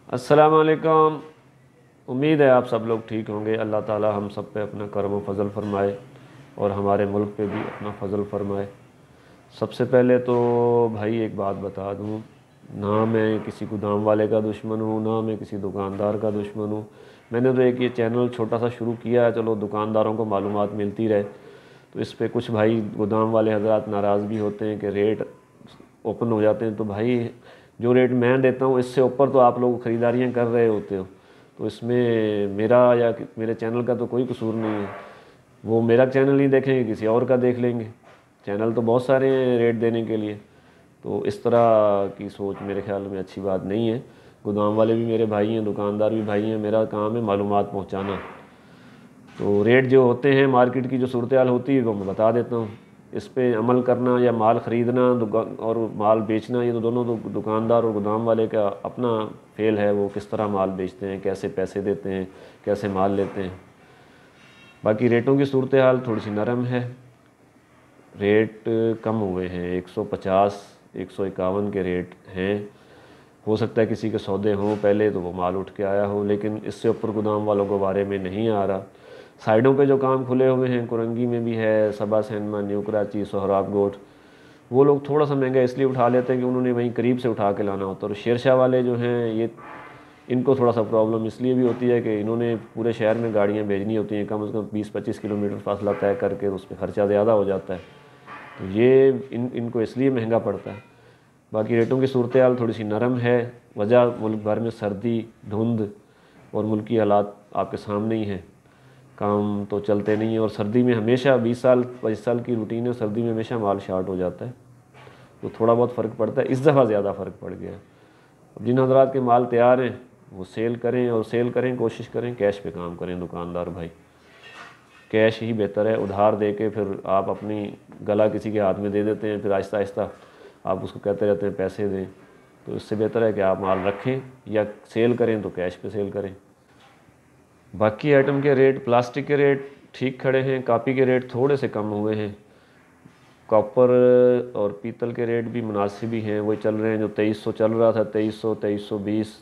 السلام علیکم۔ امید ہے آپ سب لوگ ٹھیک ہوں گے۔ اللہ تعالی ہم سب پہ اپنا کرم و فضل فرمائے اور ہمارے ملک پہ بھی اپنا فضل فرمائے۔ سب سے پہلے تو بھائی ایک بات بتا دوں، نہ میں کسی گودام والے کا دشمن ہوں، نہ میں کسی دکاندار کا دشمن ہوں۔ میں نے تو ایک یہ چینل چھوٹا سا شروع کیا ہے، چلو دکانداروں کو معلومات ملتی رہے۔ تو اس پہ کچھ بھائی گودام والے حضرات ناراض بھی ہوتے ہیں کہ ریٹ اوپن ہو جاتے ہیں، تو بھائی جو ریٹ میں دیتا ہوں اس سے اوپر تو آپ لوگ خریداریاں کر رہے ہوتے ہو، تو اس میں میرا یا میرے چینل کا تو کوئی قصور نہیں ہے۔ وہ میرا چینل نہیں دیکھیں گے، کسی اور کا دیکھ لیں گے۔ چینل تو بہت سارے ہیں ریٹ دینے کے لیے، تو اس طرح کی سوچ میرے خیال میں اچھی بات نہیں ہے۔ گودام والے بھی میرے بھائی ہیں، دکاندار بھی بھائی ہیں، میرا کام ہے معلومات پہنچانا۔ تو ریٹ جو ہوتے ہیں، مارکیٹ کی جو صورتحال ہوتی ہے وہ میں بتا دیتا ہوں۔ اس پہ عمل کرنا یا مال خریدنا اور مال بیچنا، یہ تو دونوں دکاندار اور گودام والے کا اپنا فعل ہے، وہ کس طرح مال بیچتے ہیں، کیسے پیسے دیتے ہیں، کیسے مال لیتے ہیں۔ باقی ریٹوں کی صورتحال تھوڑی سی نرم ہے، ریٹ کم ہوئے ہیں، 150 151 کے ریٹ ہیں۔ ہو سکتا ہے کسی کے سودے ہوں پہلے تو وہ مال اٹھ کے آیا ہو، لیکن اس سے اوپر گودام والوں کو بارے میں نہیں آ رہا۔ سائڈوں پہ جو کام کھلے ہوئے ہیں، کرنگی میں بھی ہے، سبا سینما، نیو کراچی، سہراب گوٹھ، وہ لوگ تھوڑا سا مہنگا اس لیے اٹھا لیتے ہیں کہ انہوں نے وہیں قریب سے اٹھا کے لانا ہوتا ہے۔ اور شیر شاہ والے جو ہیں، یہ ان کو تھوڑا سا پرابلم اس لیے بھی ہوتی ہے کہ انہوں نے پورے شہر میں گاڑیاں بھیجنی ہوتی ہیں، کم از کم 20-25 کلومیٹر فاصلہ طے کر کے، اس پہ خرچہ زیادہ ہو جاتا ہے، تو یہ ان کو اس لیے مہنگا پڑتا ہے۔ باقی ریٹوں کی صورتحال تھوڑی سی نرم ہے، وجہ ملک بھر میں سردی، دھند اور ملکی حالات آپ کے سامنے ہی ہیں۔ کام تو چلتے نہیں ہیں، اور سردی میں ہمیشہ 20 سال کی روٹین ہے، سردی میں ہمیشہ مال شارٹ ہو جاتا ہے، تو تھوڑا بہت فرق پڑتا ہے۔ اس دفعہ زیادہ فرق پڑ گیا ہے۔ اب جن حضرات کے مال تیار ہیں وہ سیل کریں، اور سیل کریں، کوشش کریں کیش پہ کام کریں دکاندار بھائی۔ کیش ہی بہتر ہے، ادھار دے کے پھر آپ اپنی گلا کسی کے ہاتھ میں دے دیتے ہیں، پھر آہستہ آہستہ آپ اس کو کہتے رہتے ہیں پیسے دیں، تو اس سے بہتر ہے کہ آپ مال رکھیں یا سیل کریں تو کیش پہ سیل کریں۔ باقی آئٹم کے ریٹ، پلاسٹک کے ریٹ ٹھیک کھڑے ہیں، کاپی کے ریٹ تھوڑے سے کم ہوئے ہیں، کاپر اور پیتل کے ریٹ بھی مناسب ہی ہیں، وہی چل رہے ہیں جو 2300 چل رہا تھا، 2300، 2320،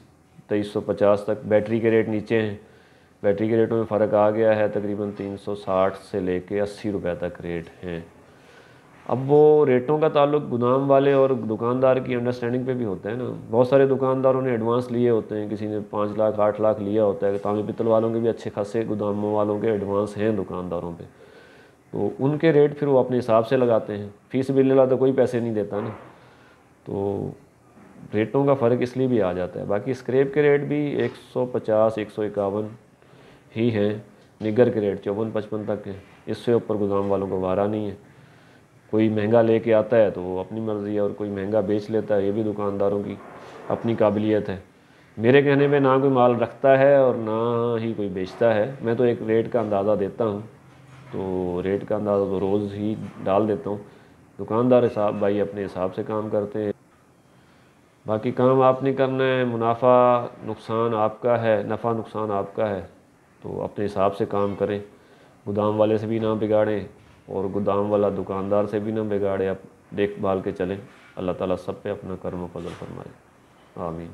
2350 تک۔ بیٹری کے ریٹ نیچے ہیں، بیٹری کے ریٹوں میں فرق آ گیا ہے، تقریباً 360 سے لے کے 80 روپے تک ریٹ ہیں۔ اب وہ ریٹوں کا تعلق گودام والے اور دکاندار کی انڈرسٹینڈنگ پہ بھی ہوتا ہے نا۔ بہت سارے دکانداروں نے ایڈوانس لیے ہوتے ہیں، کسی نے 5 لاکھ 8 لاکھ لیا ہوتا ہے، تانبے پیتل والوں کے بھی اچھے خاصے گوداموں والوں کے ایڈوانس ہیں دکانداروں پہ، تو ان کے ریٹ پھر وہ اپنے حساب سے لگاتے ہیں۔ فی سبیل اللہ تو کوئی پیسے نہیں دیتا نا، تو ریٹوں کا فرق اس لیے بھی آ جاتا ہے۔ باقی اسکریپ کے ریٹ بھی 150 151 ہی ہیں، نگر کے ریٹ 54-55 تک ہیں، اس سے اوپر گودام والوں کو وارہ نہیں ہے۔ کوئی مہنگا لے کے آتا ہے تو وہ اپنی مرضی ہے، اور کوئی مہنگا بیچ لیتا ہے، یہ بھی دکانداروں کی اپنی قابلیت ہے۔ میرے کہنے میں نہ کوئی مال رکھتا ہے اور نہ ہی کوئی بیچتا ہے، میں تو ایک ریٹ کا اندازہ دیتا ہوں، تو ریٹ کا اندازہ تو روز ہی ڈال دیتا ہوں۔ دکاندار صاحب بھائی اپنے حساب سے کام کرتے ہیں، باقی کام آپ نے کرنا ہے، منافع نقصان آپ کا ہے، نفع نقصان آپ کا ہے، تو اپنے حساب سے کام کریں، گودام والے سے بھی نہ بگاڑیں اور گودام والا دکاندار سے بھی نہ بگاڑے، آپ دیکھ بھال کے چلیں۔ اللہ تعالیٰ سب پہ اپنا کرم و فضل فرمائے، آمین۔